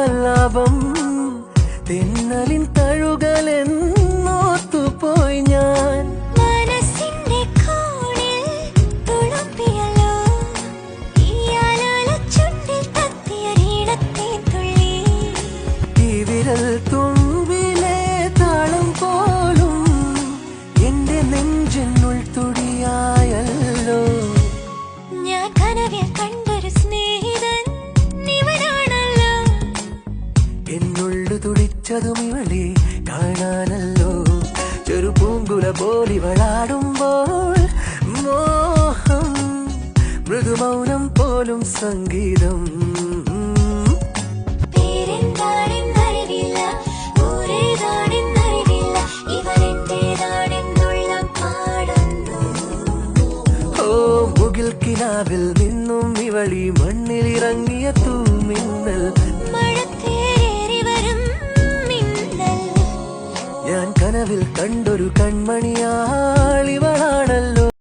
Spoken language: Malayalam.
സല്ലാപം തെന്നലിൻ തഴുകലെന്നോത്തുപോയി ഞാൻ. മനസ്സിന്റെ കോണിൽ തുളുമ്പിയല്ലോ ഈ ആലോലച്ചുണ്ടിൽ തത്തിയൊരിടത്തെ തുള്ളി. ഈ വിരൽ തുമ്പിലെ താളം പോലും എന്റെ നെഞ്ചിനുൾ തുടിയായല്ലോ. ഞാൻ കനവിൽ കണ്ടൊരു സ്നേഹിതൻ ഇവനാണല്ലോ. എന്നുള്ളു തുടിച്ചതും ഇവളെ കാണാനല്ലോ. ചെറുപൂങ്കുല പോലിവളാടുമ്പോൾ മോഹം മൃദുമൗനം പോലും സംഗീതം. പേരെന്താണെന്നറിവില്ല, ഊരേതാണെന്നറിവില്ല, ഇവനെന്റേതാണെന്നുള്ളം പാടുന്നു. ഓ മുകിൽ കിനാവിൽ നിന്നും ഇവളി മണ്ണിലിറങ്ങിയ തൂമിന്നൽ. മഴത്തേറി വരും മിന്നൽ. ഞാൻ കനവിൽ കണ്ടൊരു കൺമണിയാളിവളാണല്ലോ.